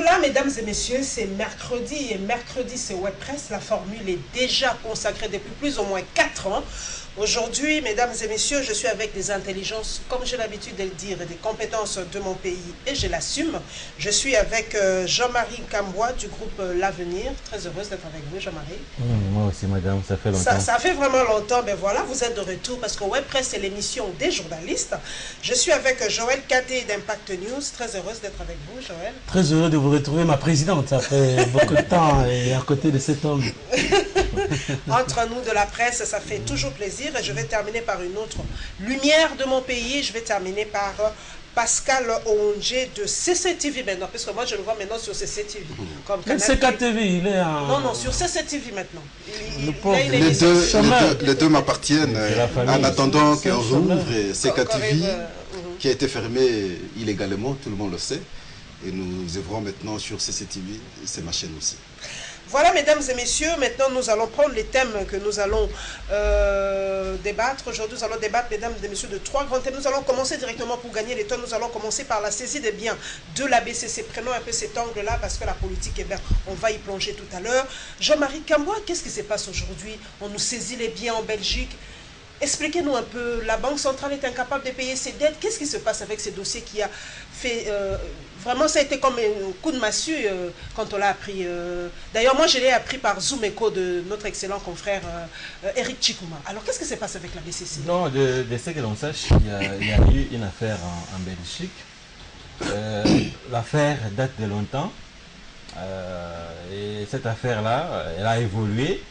sommes là, mesdames et messieurs, c'est mercredi, et mercredi c'est WebPress. La formule est déjà consacrée depuis plus ou moins 4 ans. Aujourd'hui, mesdames et messieurs, je suis avec des intelligences, comme j'ai l'habitude de le dire, et des compétences de mon pays, et je l'assume. Je suis avec Jean-Marie Kamboua du groupe L'Avenir. Très heureuse d'être avec vous, Jean-Marie. Moi aussi, madame, ça fait longtemps. Ça fait vraiment longtemps, mais voilà, vous êtes de retour, parce que WebPress, c'est l'émission des journalistes. Je suis avec Joël Kadé d'Impact News. Très heureuse d'être avec vous, Joël. Très heureux de vous retrouver, ma présidente. Ça fait beaucoup de temps, et à côté de cet homme. Entre nous de la presse, ça fait toujours plaisir. Et je vais terminer par une autre lumière de mon pays. Je vais terminer par Pascal Ongé de CCTV maintenant, parce que moi je le vois maintenant sur CCTV. Comme CCTV, il est en... Non, sur CCTV maintenant. Les deux m'appartiennent. En attendant qu'on rouvre CCTV, qui a été fermé illégalement, tout le monde le sait. Et nous œuvrons maintenant sur CCTV, c'est ma chaîne aussi. Voilà, mesdames et messieurs, maintenant nous allons prendre les thèmes que nous allons débattre. Aujourd'hui, nous allons débattre, mesdames et messieurs, de 3 grands thèmes. Nous allons commencer directement pour gagner les temps. Nous allons commencer par la saisie des biens de la BCC. Prenons un peu cet angle-là parce que la politique, eh bien, on va y plonger tout à l'heure. Jean-Marie Kamboua, qu'est-ce qui se passe aujourd'hui? On nous saisit les biens en Belgique. Expliquez-nous un peu, la Banque centrale est incapable de payer ses dettes. Qu'est-ce qui se passe avec ces dossiers qui a fait... vraiment, ça a été comme un coup de massue quand on l'a appris. D'ailleurs, moi, je l'ai appris par Zoom Echo de notre excellent confrère Eric Chikouma. Alors, qu'est-ce qui se passe avec la BCC? Non, de ce que l'on sache, il y a eu une affaire en Belgique. L'affaire date de longtemps. Et cette affaire-là, elle a évolué.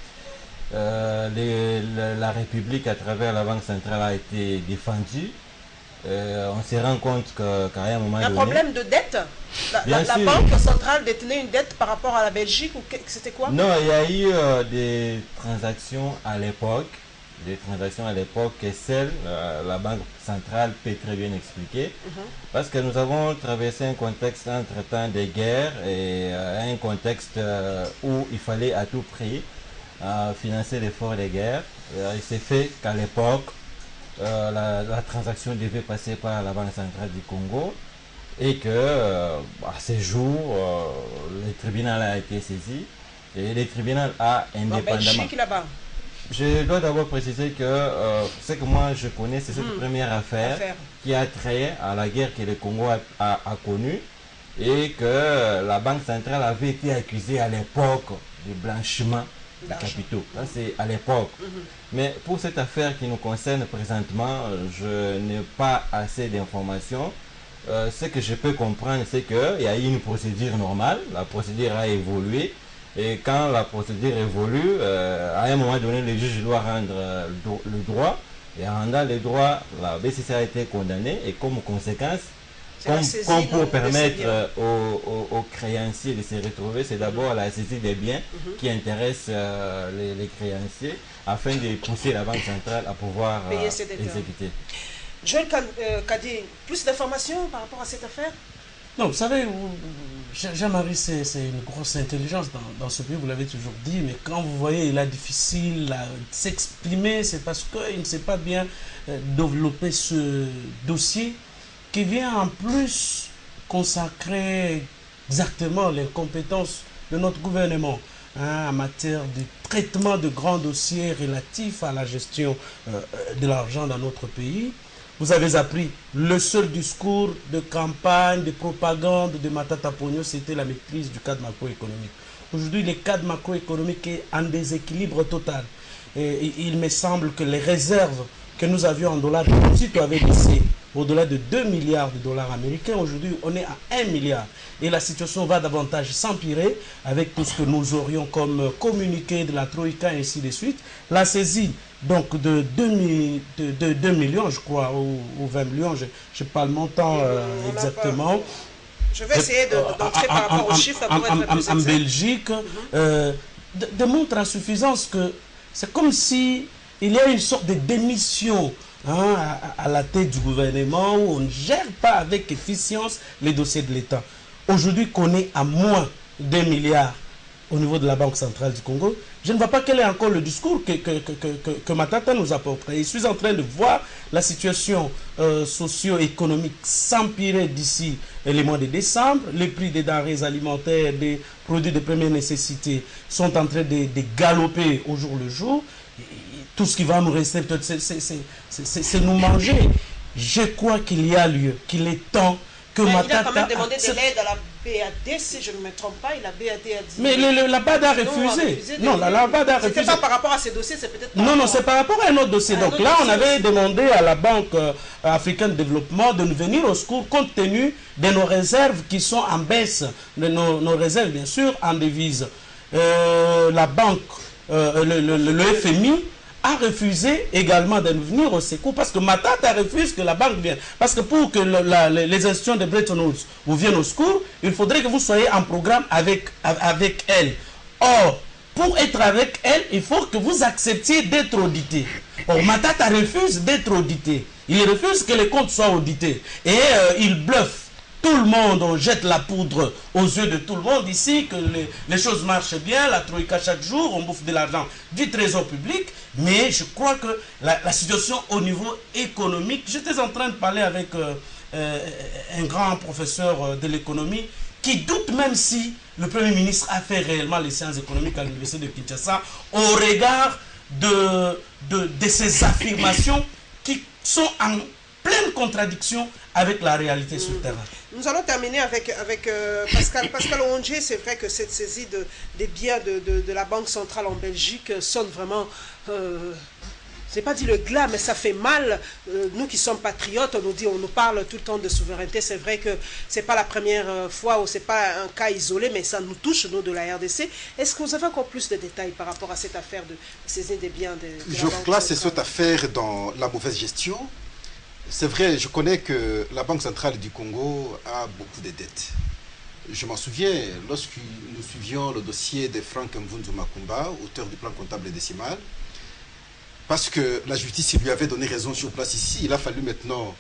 La République à travers la Banque centrale a été défendue. On se rend compte qu'à un moment donné... Un problème de dette? La Banque centrale détenait une dette par rapport à la Belgique ou c'était quoi? Non, il y a eu des transactions à l'époque. Et celle, la Banque centrale peut très bien expliquer. Parce que nous avons traversé un contexte entre-temps de guerre et un contexte où il fallait à tout prix financer l'effort de guerre. Il s'est fait qu'à l'époque, la transaction devait passer par la Banque centrale du Congo et que à ce jour, le tribunal a été saisi et le tribunal a indépendamment... En Belgique là-bas. Je dois d'abord préciser que ce que moi je connais, c'est cette première affaire qui a trait à la guerre que le Congo a connue et que la Banque centrale avait été accusée à l'époque de blanchiment de capitaux. C'est à l'époque. Mais pour cette affaire qui nous concerne présentement, je n'ai pas assez d'informations. Ce que je peux comprendre, c'est qu'il y a eu une procédure normale. La procédure a évolué. Et quand la procédure évolue, à un moment donné, le juge doit rendre le droit. Et en rendant le droit, la BCC a été condamnée. Et comme conséquence, comme pour permettre aux créanciers de se retrouver, c'est d'abord la saisie des biens qui intéresse les créanciers afin de pousser la Banque centrale à pouvoir exécuter. Joël Kadé, plus d'informations par rapport à cette affaire? Non, vous savez, Jean-Marie, c'est une grosse intelligence dans ce pays, vous l'avez toujours dit, mais quand vous voyez il est difficile à s'exprimer, c'est parce qu'il ne sait pas bien développer ce dossier qui vient en plus consacrer exactement les compétences de notre gouvernement en matière de traitement de grands dossiers relatifs à la gestion de l'argent dans notre pays. Vous avez appris, le seul discours de campagne, de propagande de Matata Pogno, c'était la maîtrise du cadre macroéconomique. Aujourd'hui, le cadre macroéconomique est en déséquilibre total. Et il me semble que les réserves que nous avions en dollars, si tu avais laissé au-delà de 2 milliards de dollars américains, aujourd'hui on est à 1 milliard. Et la situation va davantage s'empirer avec tout ce que nous aurions comme communiqué de la Troïka et ainsi de suite. La saisie donc de 2 millions, je crois, ou 20 millions, je n'ai pas le montant exactement. Je vais essayer d'entrer par rapport aux chiffres en Belgique, démontre à suffisance que c'est comme si il y a une sorte de démission à la tête du gouvernement où on ne gère pas avec efficience les dossiers de l'État. Aujourd'hui, qu'on est à moins 2 milliards au niveau de la Banque centrale du Congo, je ne vois pas quel est encore le discours que Matata nous apporte. Je suis en train de voir la situation socio-économique s'empirer d'ici le mois de décembre. Les prix des denrées alimentaires, des produits de première nécessité sont en train de galoper au jour le jour. Tout ce qui va nous rester, c'est nous manger. Je crois qu'il y a lieu, qu'il est temps que Matata... Il a quand même demandé de l'aide à la BAD, si je ne me trompe pas, et la BAD a dit... Mais la BAD a refusé. Non, la BAD a refusé. C'était pas par rapport à ces dossiers, c'est peut-être... Non, c'est par rapport à un autre dossier. Donc là, on avait demandé à la Banque africaine de développement de nous venir au secours compte tenu de nos réserves qui sont en baisse, de nos réserves, bien sûr, en devise. La banque, le FMI, a refusé également de venir au secours parce que Matata refuse que la banque vienne. Parce que pour que les institutions de Bretton Woods vous viennent au secours, il faudrait que vous soyez en programme avec elle. Or, pour être avec elle, il faut que vous acceptiez d'être audité. Or, Matata refuse d'être audité. Il refuse que les comptes soient audités. Et il bluffe. Tout le monde, on jette la poudre aux yeux de tout le monde ici, que les choses marchent bien, la troïka chaque jour, on bouffe de l'argent du trésor public, mais je crois que la situation au niveau économique, j'étais en train de parler avec un grand professeur de l'économie qui doute même si le Premier ministre a fait réellement les sciences économiques à l'université de Kinshasa au regard de ces affirmations qui sont en pleine contradiction avec la réalité sur le terrain. Nous allons terminer avec Pascal Ondier. C'est vrai que cette saisie des biens de la Banque centrale en Belgique sonne vraiment... c'est pas dit le glas, mais ça fait mal. Nous qui sommes patriotes, on nous parle tout le temps de souveraineté. C'est vrai que c'est pas la première fois ou c'est pas un cas isolé, mais ça nous touche, nous, de la RDC. Est-ce que vous avez encore plus de détails par rapport à cette affaire de saisie des biens de Je classe cette affaire dans la mauvaise gestion. C'est vrai, je connais que la Banque centrale du Congo a beaucoup de dettes. Je m'en souviens, lorsque nous suivions le dossier de Franck Mvunzu Makumba, auteur du plan comptable décimal, parce que la justice lui avait donné raison sur place ici, il a fallu maintenant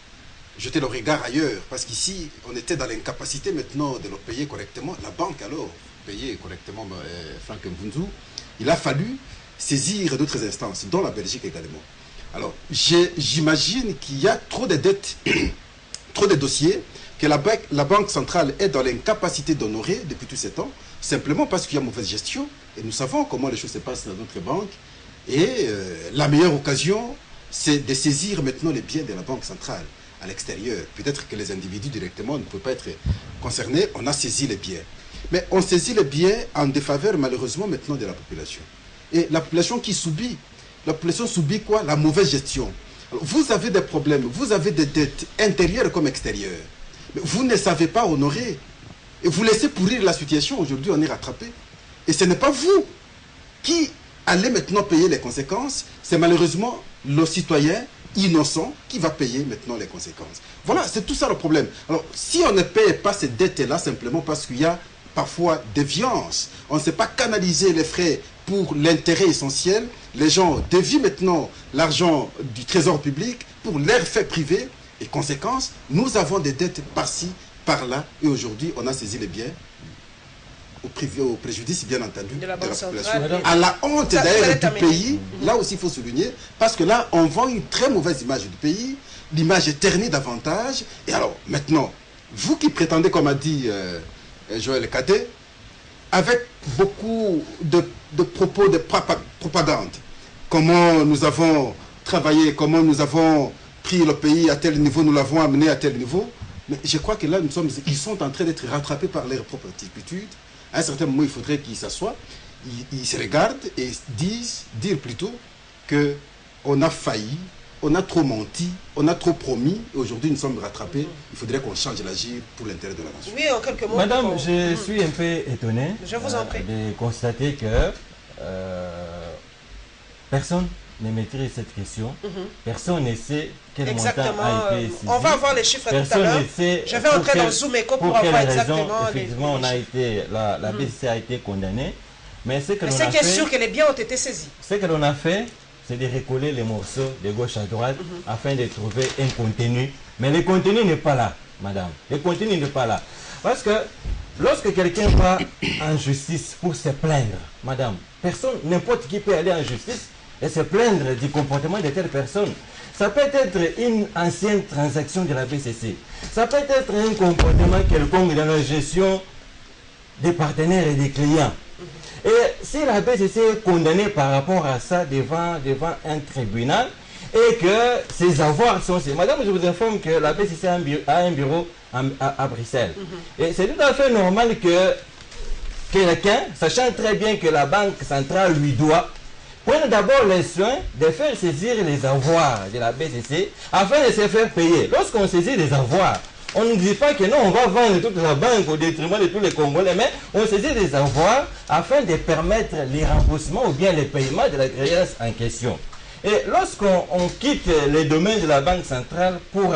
jeter le regard ailleurs, parce qu'ici, on était dans l'incapacité maintenant de le payer correctement. La banque, alors, payait correctement Franck Mvunzu. Il a fallu saisir d'autres instances, dont la Belgique également. Alors, j'imagine qu'il y a trop de dettes, trop de dossiers, que la Banque centrale est dans l'incapacité d'honorer depuis tous ces temps, simplement parce qu'il y a mauvaise gestion. Et nous savons comment les choses se passent dans notre banque. Et la meilleure occasion, c'est de saisir maintenant les biens de la Banque centrale à l'extérieur. Peut-être que les individus directement ne peuvent pas être concernés. On a saisi les biens. Mais on saisit les biens en défaveur, malheureusement, maintenant de la population. Et la population qui subit... La population subit quoi? La mauvaise gestion. Alors, vous avez des problèmes, vous avez des dettes intérieures comme extérieures. Mais vous ne savez pas honorer. Et vous laissez pourrir la situation. Aujourd'hui, on est rattrapé. Et ce n'est pas vous qui allez maintenant payer les conséquences. C'est malheureusement le citoyen innocent qui va payer maintenant les conséquences. Voilà, c'est tout ça le problème. Alors, si on ne paye pas ces dettes-là simplement parce qu'il y a parfois déviance, on ne sait pas canaliser les frais pour l'intérêt essentiel, les gens dévient maintenant l'argent du trésor public pour leurs faits privés. Et conséquence, nous avons des dettes par-ci, par-là. Et aujourd'hui, on a saisi les biens au préjudice, bien entendu, de la population. À la honte d'ailleurs du pays, là aussi il faut souligner, parce que là, on vend une très mauvaise image du pays. L'image est ternie davantage. Et alors, maintenant, vous qui prétendez, comme a dit Joël Cadet, avec beaucoup de propos de propagande, comment nous avons travaillé, comment nous avons pris le pays à tel niveau, nous l'avons amené à tel niveau. Mais je crois que là, ils sont en train d'être rattrapés par leurs propres attitudes. À un certain moment, il faudrait qu'ils s'assoient, ils se regardent et dire plutôt qu'on a failli, on a trop menti, on a trop promis, et aujourd'hui nous sommes rattrapés. Il faudrait qu'on change l'agir pour l'intérêt de la nation. Oui, en quelques mots. Madame, je suis un peu étonné de constater que personne ne maîtrise cette question. Personne ne sait quel montant a été saisi. On va avoir les chiffres tout à l'heure. Je vais entrer dans Zoom Eco pour avoir exactement effectivement, on a été, la BCC a été condamnée. Mais ce qui est sûr que les biens ont été saisis. Ce que l'on a fait, c'est de recoller les morceaux de gauche à droite afin de trouver un contenu. Mais le contenu n'est pas là, madame. Le contenu n'est pas là. Parce que lorsque quelqu'un va en justice pour se plaindre, madame, personne, n'importe qui peut aller en justice et se plaindre du comportement de telle personne. Ça peut être une ancienne transaction de la BCC. Ça peut être un comportement quelconque dans la gestion des partenaires et des clients. Et si la BCC est condamnée par rapport à ça devant un tribunal et que ses avoirs sont... Madame, je vous informe que la BCC a un bureau à Bruxelles. Et c'est tout à fait normal que quelqu'un, sachant très bien que la Banque centrale lui doit, prenne d'abord les soins de faire saisir les avoirs de la BCC afin de se faire payer. Lorsqu'on saisit les avoirs, on ne dit pas que non, on va vendre toute la banque au détriment de tous les Congolais, mais on saisit les avoirs afin de permettre les remboursements ou bien les paiements de la créance en question. Et lorsqu'on quitte les domaines de la Banque centrale pour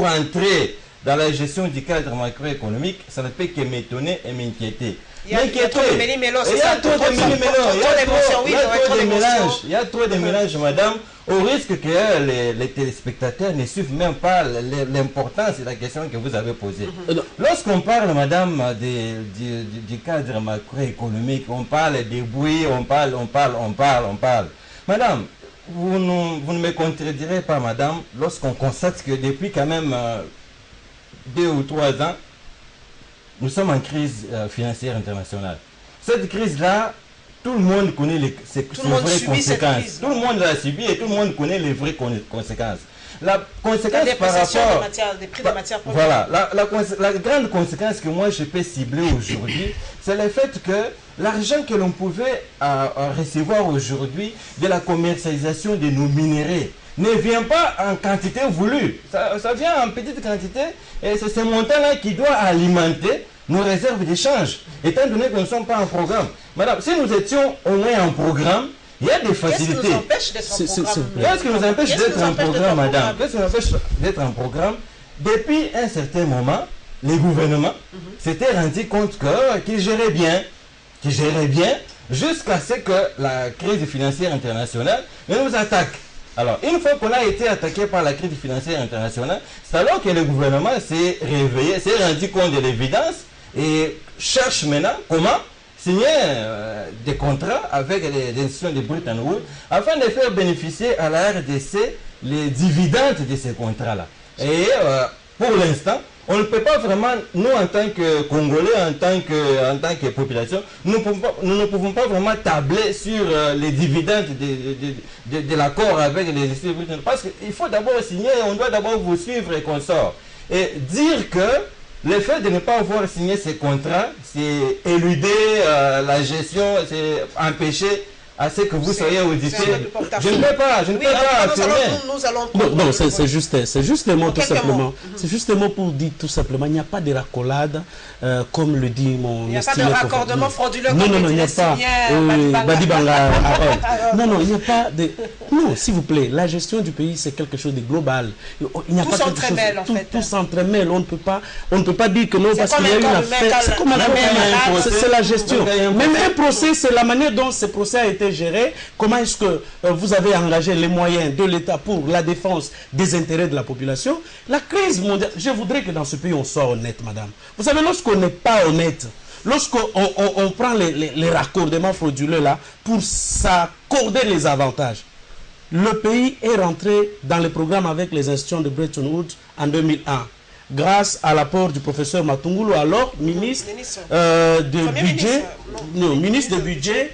entrer dans la gestion du cadre macroéconomique, ça ne peut que m'étonner et m'inquiéter. Il y a trop de méli-mélo, c'est ça. Il y a trop de mélange, madame, au risque que les téléspectateurs ne suivent même pas l'importance de la question que vous avez posée. Lorsqu'on parle, madame, du cadre macroéconomique, on parle des bruits, on parle. Madame, vous ne me contredirez pas, madame, lorsqu'on constate que depuis quand même 2 ou 3 ans, nous sommes en crise financière internationale. Cette crise-là, tout le monde connaît ses vraies conséquences. Tout le monde l'a subi et tout le monde connaît les vraies conséquences. La conséquence par rapport... des prix des matières premières. Voilà. La grande conséquence que moi je peux cibler aujourd'hui, c'est le fait que l'argent que l'on pouvait recevoir aujourd'hui de la commercialisation de nos minéraux ne vient pas en quantité voulue. Ça vient en petite quantité et c'est ce montant-là qui doit alimenter nos réserves d'échange, étant donné que nous ne sommes pas en programme. Madame, si nous étions au moins en programme, il y a des facilités. Qu'est-ce qui nous empêche d'être en programme? Qu'est-ce qui nous empêche d'être en programme, madame? Qu'est-ce qui nous empêche d'être en programme? Depuis un certain moment, les gouvernements s'étaient rendus compte qu'ils géraient bien, jusqu'à ce que la crise financière internationale nous attaque. Alors, une fois qu'on a été attaqué par la crise financière internationale, c'est alors que le gouvernement s'est réveillé, s'est rendu compte de l'évidence et cherche maintenant comment signer des contrats avec les institutions de Bretton Woods afin de faire bénéficier à la RDC les dividendes de ces contrats-là. Et pour l'instant, on ne peut pas vraiment, nous en tant que Congolais, en tant que population, nous ne pouvons pas vraiment tabler sur les dividendes de l'accord avec les institutions britanniques. Parce qu'il faut d'abord signer, on doit d'abord vous suivre et qu'on sort. Et dire que le fait de ne pas avoir signé ces contrats, c'est éluder la gestion, c'est empêcher à ce que vous soyez audité. Je ne peux pas affirmer. Non, c'est justement tout simplement. C'est justement pour dire tout simplement, il n'y a pas de raccolade, comme le dit mon... Il n'y a pas de raccordement frauduleux. Non, il n'y a pas. Badibanga. Non, il n'y a pas de... Non, s'il vous plaît, la gestion du pays, c'est quelque chose de global. Il n'y a tout pas s'entremêle, en fait. Tout s'entremêle. On ne peut pas dire que non, parce qu'il y a une affaire. C'est comme un procès. C'est la gestion. Même un procès, c'est la manière dont ce procès a été géré. Comment est-ce que vous avez engagé les moyens de l'État pour la défense des intérêts de la population? La crise mondiale, je voudrais que dans ce pays on soit honnête, madame. Vous savez, lorsqu'on n'est pas honnête, lorsqu'on prend les raccordements frauduleux là pour s'accorder les avantages, le pays est rentré dans le programme avec les institutions de Bretton Woods en 2001. Grâce à l'apport du professeur Matungulu, alors ministre ministre de budget,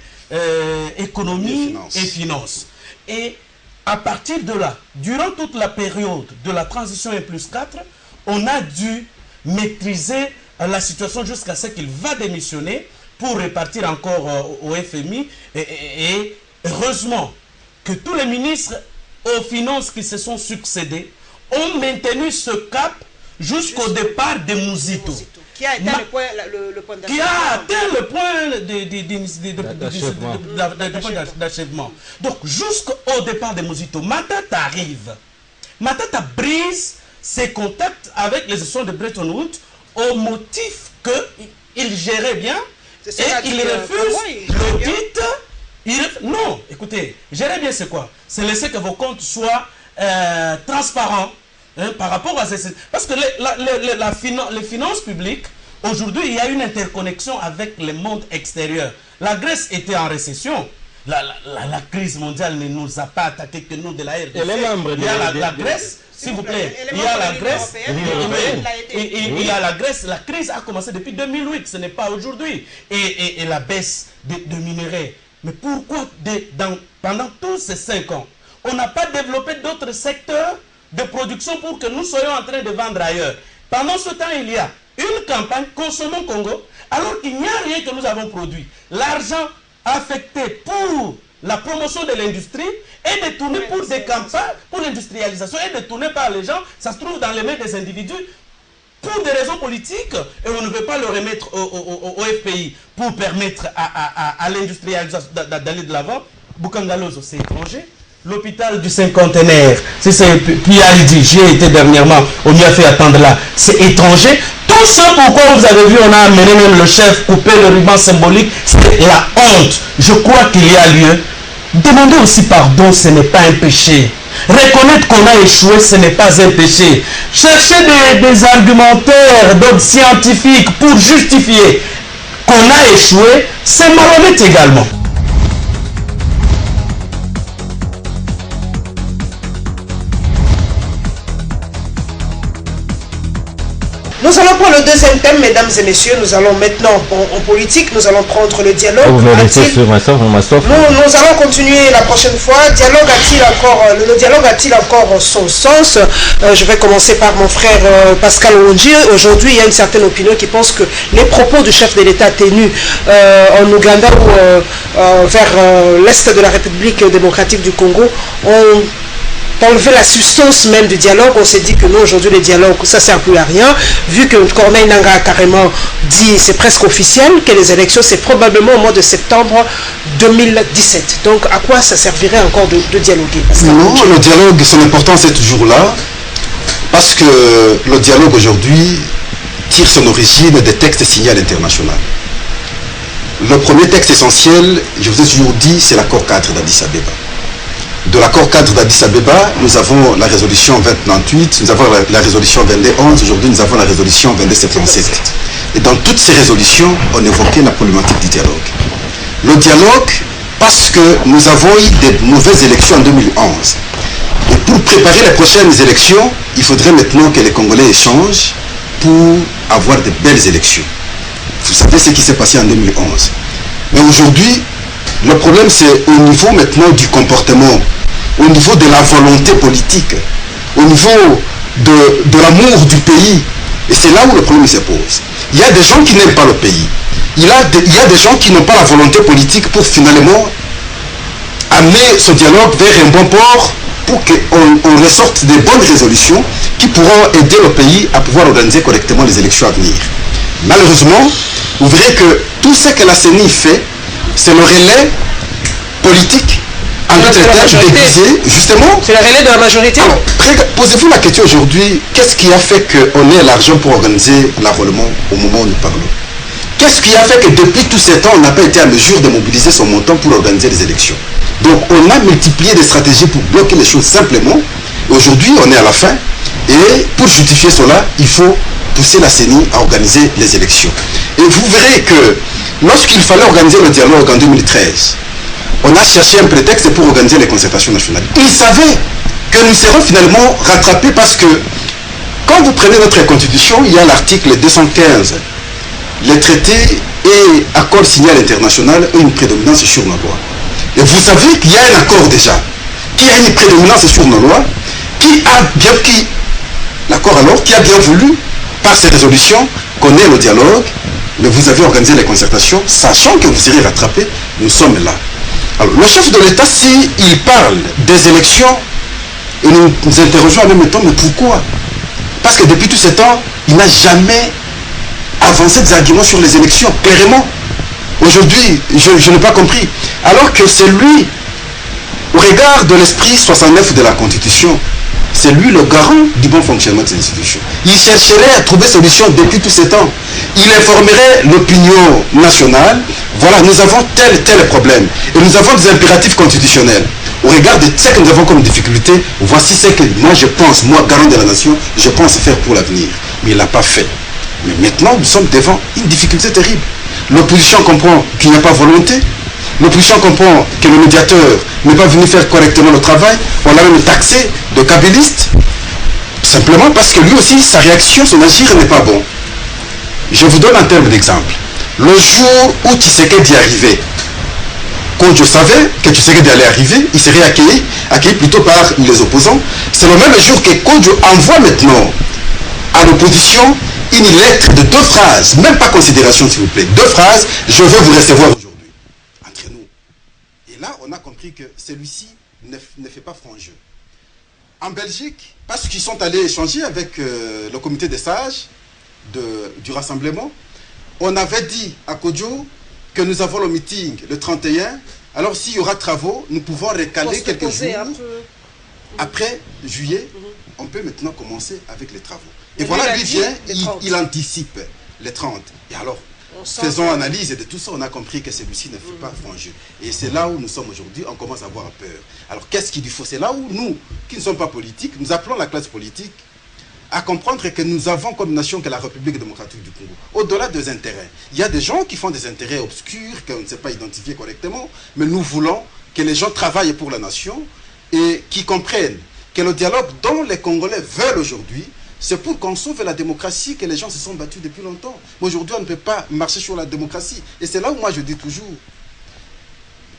économie et finances. Et à partir de là, durant toute la période de la transition 1+4, on a dû maîtriser la situation jusqu'à ce qu'il va démissionner pour repartir encore au FMI. Et heureusement que tous les ministres aux finances qui se sont succédés ont maintenu ce cap jusqu'au départ de Mouzito. Qui a atteint le point d'achèvement. Qui a atteint le point d'achèvement. Donc, jusqu'au départ de Mouzito, Matata arrive. Matata brise ses contacts avec les institutions de Bretton Woods au motif qu'il gérait bien et il refuse l'audit. Non, écoutez, gérer bien c'est quoi? C'est laisser que vos comptes soient transparents. Par rapport à ces... Parce que les finances publiques, Aujourd'hui, il y a une interconnexion avec le monde extérieur. La Grèce était en récession. La crise mondiale ne nous a pas attaqué que nous de la RDC. Il y a la Grèce, s'il vous plaît. Il y a la Grèce. Il y a la Grèce. La crise a commencé depuis 2008. Ce n'est pas aujourd'hui. Et la baisse de minerais. Mais pourquoi pendant tous ces 5 ans, on n'a pas développé d'autres secteurs de production pour que nous soyons en train de vendre ailleurs? Pendant ce temps, il y a une campagne Consommons Congo, alors qu'il n'y a rien que nous avons produit. L'argent affecté pour la promotion de l'industrie est détourné pour des campagnes, pour l'industrialisation, est détourné par les gens. Ça se trouve dans les mains des individus pour des raisons politiques, et on ne veut pas le remettre au FPI pour permettre à l'industrialisation d'aller de l'avant. Boukangalozo, c'est étranger. L'hôpital du cinquantenaire, si c'est PID, j'y ai été dernièrement, on y a fait attendre là, c'est étranger. Tout ce pourquoi vous avez vu, on a amené même le chef couper le ruban symbolique, c'est la honte. Je crois qu'il y a lieu. Demander aussi pardon, ce n'est pas un péché. Reconnaître qu'on a échoué, ce n'est pas un péché. Chercher des argumentaires d'ordre scientifique pour justifier qu'on a échoué, c'est malhonnête également. Nous allons prendre le deuxième thème, mesdames et messieurs. Nous allons maintenant en politique, nous allons prendre le dialogue. Vous nous allons continuer la prochaine fois. Le dialogue a-t-il encore son sens? Je vais commencer par mon frère Pascal Onji. Aujourd'hui, il y a une certaine opinion qui pense que les propos du chef de l'État tenus en Ouganda ou vers l'est de la République démocratique du Congo ont enlever la substance même du dialogue. On s'est dit que nous aujourd'hui le dialogue ça sert plus à rien, vu que Corneille Nangaa a carrément dit, c'est presque officiel, que les élections c'est probablement au mois de septembre 2017. Donc à quoi ça servirait encore de dialoguer? Non, le dialogue, son importance est toujours là, parce que le dialogue aujourd'hui tire son origine des textes signés à l'international. Le premier texte essentiel, je vous ai toujours dit, c'est l'accord cadre d'Addis Abeba. De l'accord cadre d'Addis Abeba, nous avons la résolution 2098, nous avons la résolution 2211, aujourd'hui nous avons la résolution 2277. Et dans toutes ces résolutions, on évoquait la problématique du dialogue. Le dialogue, parce que nous avons eu des mauvaises élections en 2011. Et pour préparer les prochaines élections, il faudrait maintenant que les Congolais échangent pour avoir de belles élections. Vous savez ce qui s'est passé en 2011. Mais aujourd'hui, le problème c'est au niveau maintenant du comportement, au niveau de la volonté politique, au niveau de l'amour du pays. Et c'est là où le problème se pose. Il y a des gens qui n'aiment pas le pays. Il y a des gens qui n'ont pas la volonté politique pour finalement amener ce dialogue vers un bon port pour qu'on ressorte des bonnes résolutions qui pourront aider le pays à pouvoir organiser correctement les élections à venir. Malheureusement, vous verrez que tout ce que la CENI fait, c'est le relais politique, en d'autres termes déguisé, justement. C'est le relais de la majorité. Alors, posez-vous la question aujourd'hui, qu'est-ce qui a fait qu'on ait l'argent pour organiser l'enrôlement au moment où nous parlons? Qu'est-ce qui a fait que depuis tous ces temps, on n'a pas été en mesure de mobiliser son montant pour organiser les élections? Donc, on a multiplié des stratégies pour bloquer les choses simplement. Aujourd'hui, on est à la fin. Et pour justifier cela, il faut pousser la CENI à organiser les élections. Et vous verrez que lorsqu'il fallait organiser le dialogue en 2013, on a cherché un prétexte pour organiser les concertations nationales. Ils savaient que nous serons finalement rattrapés parce que quand vous prenez notre constitution, il y a l'article 215. Les traités et accords signés à l'international ont une prédominance sur nos lois. Et vous savez qu'il y a un accord déjà, qui a une prédominance sur nos lois, l'accord alors, qui a bien voulu, par ces résolutions, qu'on ait le dialogue, mais vous avez organisé les concertations, sachant que vous serez rattrapés, nous sommes là. Alors, le chef de l'État, s'il parle des élections, et nous nous interrogeons en même temps, mais pourquoi? Parce que depuis tout ce temps, il n'a jamais avancé des arguments sur les élections, clairement. Aujourd'hui, je n'ai pas compris. Alors que c'est lui, au regard de l'esprit 69 de la Constitution, c'est lui le garant du bon fonctionnement de ces institutions. Il chercherait à trouver solution depuis tous ces temps. Il informerait l'opinion nationale. Voilà, nous avons tel problème. Et nous avons des impératifs constitutionnels. Au regard de ce que nous avons comme difficulté, voici ce que moi je pense, moi garant de la nation, je pense faire pour l'avenir. Mais il ne l'a pas fait. Mais maintenant, nous sommes devant une difficulté terrible. L'opposition comprend qu'il n'y a pas volonté. L'opposition comprend que le médiateur n'est pas venu faire correctement le travail. On l'a même taxé de kabyliste, simplement parce que lui aussi, sa réaction, son agir n'est pas bon. Je vous donne un terme d'exemple. Le jour où Tshisekedi est arrivé, quand je savais que Tshisekedi allait arriver, il serait accueilli plutôt par les opposants. C'est le même jour que quand je envoie maintenant à l'opposition une lettre de 2 phrases, même pas considération s'il vous plaît, 2 phrases, je veux vous recevoir aujourd'hui, entre nous. Et là, on a compris que celui-ci ne fait pas franc jeu. En Belgique, parce qu'ils sont allés échanger avec le comité des sages du rassemblement, on avait dit à Kodjo que nous avons le meeting le 31, alors s'il y aura travaux, nous pouvons recaler quelques jours. Après juillet, on peut maintenant commencer avec les travaux. Et voilà, lui vient, il anticipe les 30. Et alors, faisons analyse de tout ça, on a compris que celui-ci ne fait pas franc jeu. Et c'est là où nous sommes aujourd'hui, on commence à avoir peur. Alors qu'est-ce qu'il lui faut? C'est là où nous, qui ne sommes pas politiques, nous appelons la classe politique à comprendre que nous avons comme nation que la République démocratique du Congo. Au-delà des intérêts, il y a des gens qui font des intérêts obscurs, qu'on ne sait pas identifier correctement, mais nous voulons que les gens travaillent pour la nation et qui comprennent que le dialogue dont les Congolais veulent aujourd'hui, c'est pour qu'on sauve la démocratie que les gens se sont battus depuis longtemps. Aujourd'hui, on ne peut pas marcher sur la démocratie. Et c'est là où moi je dis toujours,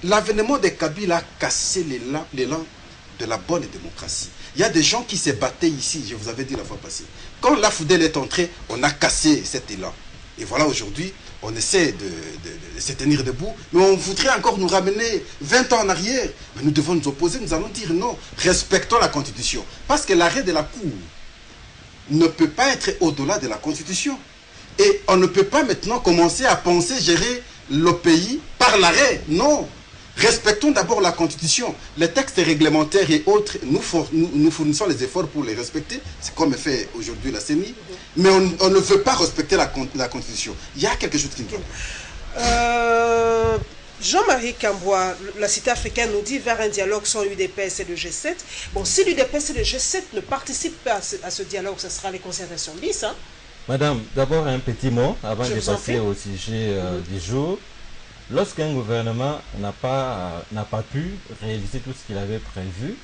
l'avènement de Kabila a cassé l'élan de la bonne démocratie. Il y a des gens qui se battaient ici, je vous avais dit la fois passée. Quand la Foudel est entrée, on a cassé cet élan. Et voilà, aujourd'hui, on essaie de se tenir debout, mais on voudrait encore nous ramener 20 ans en arrière. Mais nous devons nous opposer, nous allons dire non, respectons la Constitution. Parce que l'arrêt de la Cour ne peut pas être au-delà de la Constitution. Et on ne peut pas maintenant commencer à penser gérer le pays par l'arrêt. Non. Respectons d'abord la Constitution. Les textes réglementaires et autres, nous fournissons les efforts pour les respecter. C'est comme fait aujourd'hui la CENI. Mais on ne veut pas respecter la Constitution. Il y a quelque chose qui ne va pas. Jean-Marie Kamboua, la cité africaine nous dit vers un dialogue sans l'UDPS et le G7. Bon, si l'UDPS et le G7 ne participent pas à ce dialogue, ce sera les concertations bis. Hein? Madame, d'abord un petit mot avant de passer au sujet du jour. Lorsqu'un gouvernement n'a pas pu réaliser tout ce qu'il avait prévu,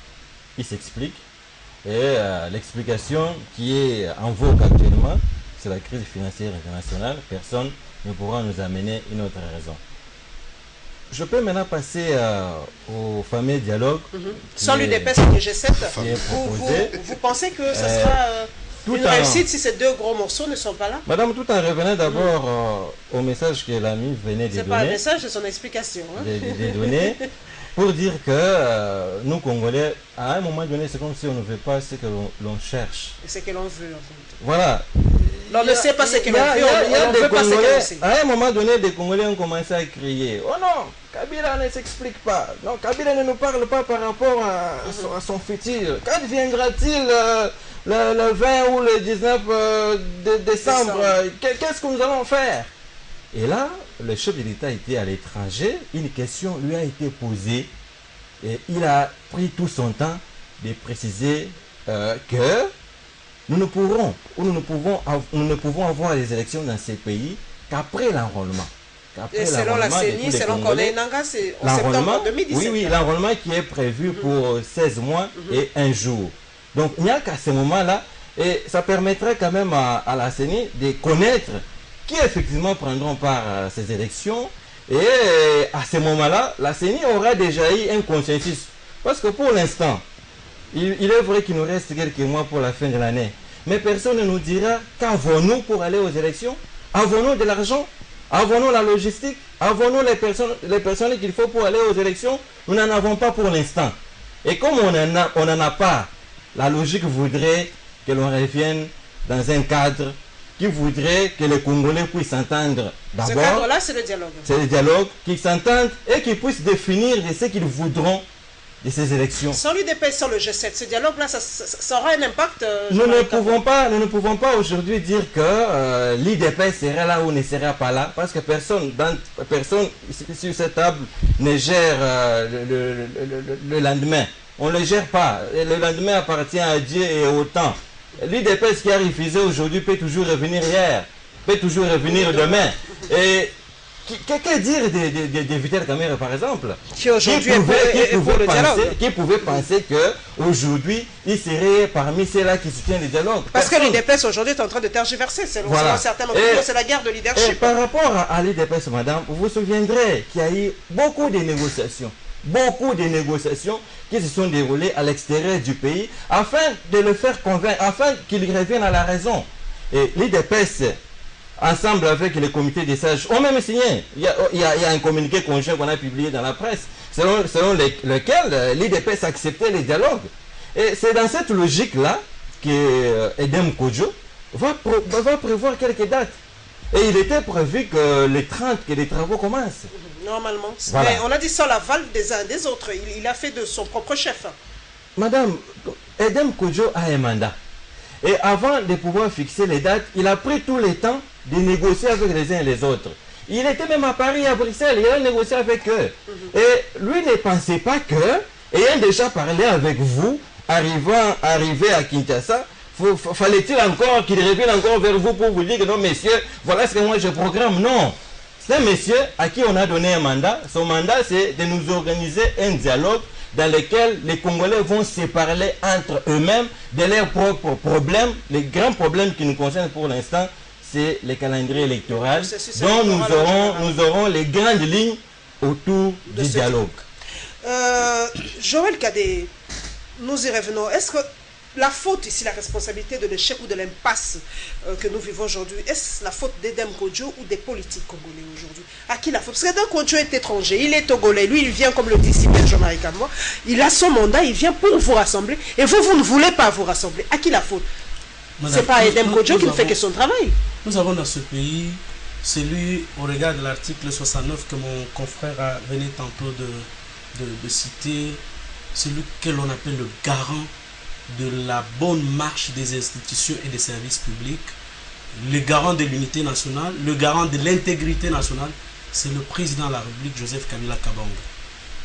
il s'explique. Et l'explication qui est en vogue actuellement, c'est la crise financière internationale. Personne ne pourra nous amener une autre raison. Je peux maintenant passer au fameux dialogue. Sans l'UDPS et le G7, vous pensez que ce sera une réussite si ces 2 gros morceaux ne sont pas là? Madame, tout en revenant d'abord au message que l'ami venait de donner. C'est pas un message, c'est son explication. Hein? De donner, pour dire que nous, Congolais, à un moment donné, c'est comme si on ne veut pas ce que l'on cherche. Et ce que l'on veut, en fait. Voilà. On ne sait pas ce que l'on veut, on ne veut pas ce que l'on sait. À un moment donné, des Congolais ont commencé à crier « Oh non, Kabila ne s'explique pas. Non, Kabila ne nous parle pas par rapport à son futur. Quand viendra-t-il le 20 ou le 19 décembre, qu'est-ce que nous allons faire ?» Et là, le chef de l'État était à l'étranger, une question lui a été posée et il a pris tout son temps de préciser que nous ne pouvons avoir les élections dans ces pays qu'après l'enrôlement. Et selon la CENI, selon Corneille Nangaa, c'est en septembre 2017. Oui, l'enrôlement qui est prévu pour 16 mois et 1 jour. Donc il n'y a qu'à ce moment-là, et ça permettrait quand même à la CENI de connaître qui effectivement prendront part à ces élections. Et à ce moment-là, la CENI aura déjà eu un consensus. Parce que pour l'instant, il est vrai qu'il nous reste quelques mois pour la fin de l'année. Mais personne ne nous dira qu'avons-nous pour aller aux élections? Avons-nous de l'argent? Avons-nous la logistique? Avons-nous les personnes qu'il faut pour aller aux élections? Nous n'en avons pas pour l'instant. Et comme on n'en a pas, la logique voudrait que l'on revienne dans un cadre qui voudrait que les Congolais puissent s'entendre d'abord. Ce cadre-là, c'est le dialogue. C'est le dialogue, qu'ils s'entendent et qu'ils puissent définir ce qu'ils voudront de ces élections. Sans l'UDPS, sans le G7, ce dialogue-là, ça aura un impact. Nous ne pouvons pas aujourd'hui dire que l'UDPS serait là ou ne serait pas là, parce que personne sur cette table ne gère le lendemain. On ne le gère pas. Le lendemain appartient à Dieu et au temps. L'UDPS qui a refusé aujourd'hui peut toujours revenir hier. peut toujours revenir demain. Et que dire de Vital Kamerhe, par exemple, qui aujourd'hui qui pouvait penser qu'aujourd'hui, il serait parmi ceux-là qui soutiennent le dialogue. Parce que l'UDPS aujourd'hui est en train de tergiverser, selon certains moments, c'est la guerre de leadership. Et par rapport à l'UDPS, madame, vous vous souviendrez qu'il y a eu beaucoup de négociations qui se sont déroulées à l'extérieur du pays afin de le faire convaincre, afin qu'il revienne à la raison. Et l'UDPS, ensemble avec le comité des sages, ont même signé. Il y a un communiqué conjoint qu'on a publié dans la presse, selon lequel l'UDPS acceptait les dialogues. Et c'est dans cette logique-là que Edem Kodjo va prévoir quelques dates. Et il était prévu que les 30, que les travaux commencent. Normalement. Voilà. Mais on a dit sans l'aval des uns des autres. Il a fait de son propre chef. Madame, Edem Kodjo a un mandat. Et avant de pouvoir fixer les dates, il a pris tout le temps de négocier avec les uns et les autres. Il était même à Paris, à Bruxelles, il a négocié avec eux. Et lui ne pensait pas que, ayant déjà parlé avec vous, arrivé à Kinshasa, fallait-il encore qu'il revienne encore vers vous pour vous dire que non, messieurs, voilà ce que moi je programme. Non. C'est un monsieur à qui on a donné un mandat. Son mandat, c'est de nous organiser un dialogue dans lequel les Congolais vont se parler entre eux-mêmes de leurs propres problèmes. Les grands problèmes qui nous concernent pour l'instant, c'est le calendrier électoral, dont nous aurons les grandes lignes autour du dialogue. Joël Kadé, nous y revenons. Est-ce que la faute ici, la responsabilité de l'échec ou de l'impasse que nous vivons aujourd'hui, est-ce la faute d'Edem Kodjo ou des politiques congolais aujourd'hui? À qui la faute? Parce qu'Edem Kodjo est étranger, il est togolais, lui il vient comme le disciple Jean-Marie Kamwa, il a son mandat, il vient pour vous rassembler, et vous ne voulez pas vous rassembler. À qui la faute? C'est pas Edem Kodjo qui ne fait que son travail. Nous avons dans ce pays, celui au regard de l'article 69 que mon confrère venait tantôt de citer, celui que l'on appelle le garant de la bonne marche des institutions et des services publics, le garant de l'unité nationale, le garant de l'intégrité nationale, c'est le président de la République, Joseph Kabila Kabange.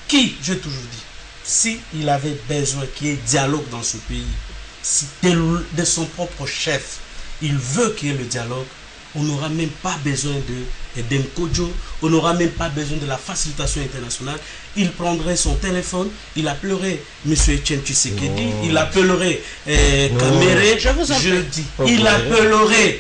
Qui, j'ai toujours dit, s'il avait besoin qu'il y ait dialogue dans ce pays, si de son propre chef, il veut qu'il y ait le dialogue, on n'aura même pas besoin de Edem Kodjo, on n'aura même pas besoin de la facilitation internationale. Il prendrait son téléphone, il appellerait M. Etienne Tshisekedi, il appellerait Kamerhe, je dis, il appellerait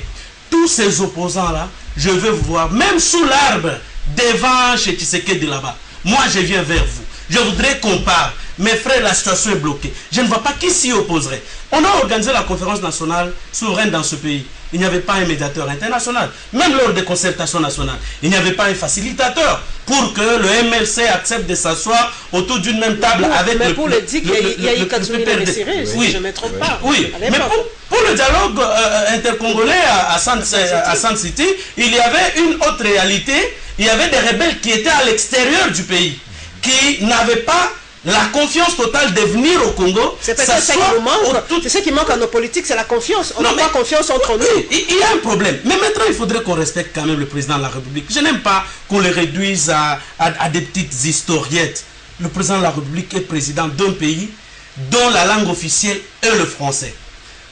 tous ces opposants-là, je veux vous voir, même sous l'arbre, devant chez Tshisekedi là-bas. Moi, je viens vers vous. Je voudrais qu'on parle. Mes frères, la situation est bloquée. Je ne vois pas qui s'y opposerait. On a organisé la conférence nationale souveraine dans ce pays. Il n'y avait pas un médiateur international. Même lors des concertations nationales, il n'y avait pas un facilitateur pour que le MLC accepte de s'asseoir autour d'une même table avec mais pour le dire qu'il y a eu Katsumi Lessiré, si je ne me trompe pas. Oui, mais pour le dialogue intercongolais à San City, il y avait une autre réalité. Il y avait des rebelles qui étaient à l'extérieur du pays, qui n'avaient pas la confiance totale de venir au Congo. C'est peut-être ça qui nous manque. C'est ce qui manque à nos politiques, c'est la confiance. On n'a pas confiance entre nous. Il y a un problème. Mais maintenant, il faudrait qu'on respecte quand même le président de la République. Je n'aime pas qu'on le réduise à des petites historiettes. Le président de la République est président d'un pays dont la langue officielle est le français.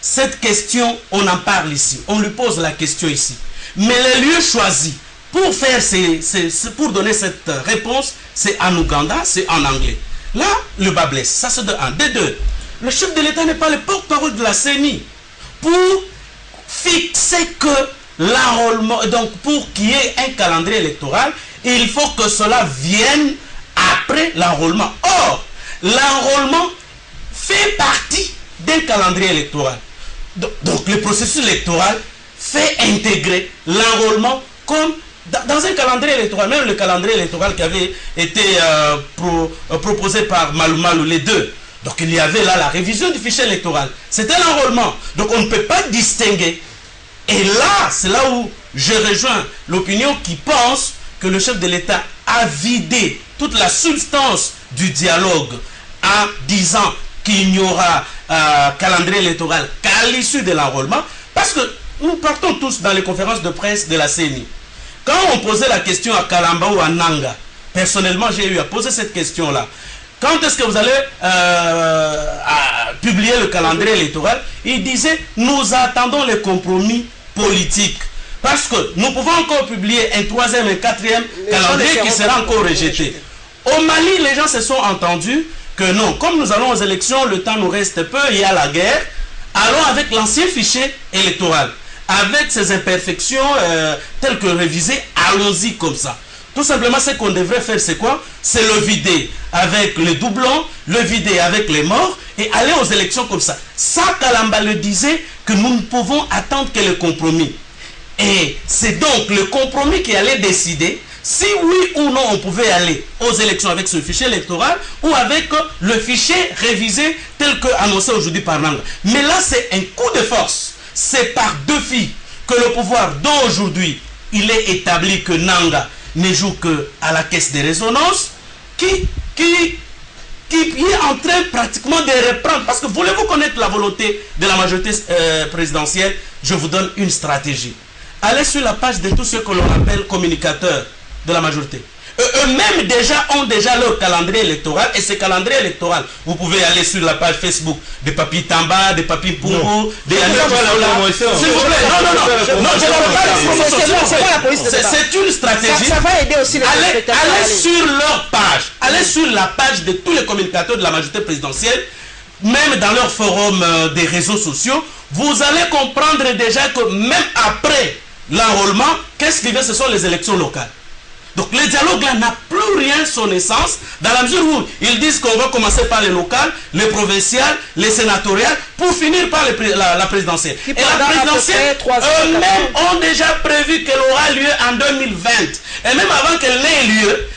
Cette question, on en parle ici. On lui pose la question ici. Mais les lieux choisis pour faire pour donner cette réponse, c'est en Ouganda, c'est en anglais. Là, le bas blesse. Ça, c'est de un. De deux, le chef de l'État n'est pas le porte-parole de la CENI. Pour fixer que l'enrôlement, donc pour qu'il y ait un calendrier électoral, il faut que cela vienne après l'enrôlement. Or, l'enrôlement fait partie d'un calendrier électoral. Donc, le processus électoral fait intégrer l'enrôlement comme dans un calendrier électoral, même le calendrier électoral qui avait été proposé par Malou Malou, les deux. Donc il y avait là la révision du fichier électoral. C'était l'enrôlement. Donc on ne peut pas distinguer. Et là, c'est là où je rejoins l'opinion qui pense que le chef de l'État a vidé toute la substance du dialogue en disant qu'il n'y aura calendrier électoral qu'à l'issue de l'enrôlement. Parce que nous partons tous dans les conférences de presse de la CENI. Quand on posait la question à Kalamba ou à Nanga, personnellement, j'ai eu à poser cette question-là. Quand est-ce que vous allez publier le calendrier électoral? Il disait, nous attendons les compromis politiques. Parce que nous pouvons encore publier un 3e et 4e calendrier qui sera encore rejeté. Au Mali, les gens se sont entendus que non, comme nous allons aux élections, le temps nous reste peu, il y a la guerre, allons avec l'ancien fichier électoral. Avec ses imperfections telles que révisées, allons-y comme ça. Tout simplement, ce qu'on devrait faire, c'est quoi? C'est le vider avec les doublons, le vider avec les morts et aller aux élections comme ça. Ça, Kalamba le disait, que nous ne pouvons attendre que le compromis. Et c'est donc le compromis qui allait décider si oui ou non on pouvait aller aux élections avec ce fichier électoral ou avec le fichier révisé tel que annoncé aujourd'hui par Nanga. Mais là, c'est un coup de force. C'est par défi que le pouvoir d'aujourd'hui, il est établi que Nanga ne joue qu'à la caisse de résonance qui est en train pratiquement de reprendre. Parce que voulez-vous connaître la volonté de la majorité présidentielle? Je vous donne une stratégie. Allez sur la page de tous ceux que l'on appelle communicateurs de la majorité. Eux-mêmes ont déjà leur calendrier électoral. Et ce calendrier électoral, vous pouvez aller sur la page Facebook de Papi Tamba, de Papi Pumbo, de la promotion. S'il vous plaît, non, je ne pas la police. C'est une stratégie. Ça va aider aussi les spectateurs. Allez sur leur page. Allez sur la page de tous les communicateurs de la majorité présidentielle, même dans leur forum des réseaux sociaux. Vous allez comprendre déjà que même après l'enrôlement, qu'est-ce qui vient? Ce sont les élections locales. Donc le dialogue là n'a plus rien son essence, dans la mesure où ils disent qu'on va commencer par les locales, les provinciales, les sénatoriales, pour finir par la présidentielle. Et la présidentielle, eux-mêmes ont déjà prévu qu'elle aura lieu en 2020. Et même avant qu'elle ait lieu,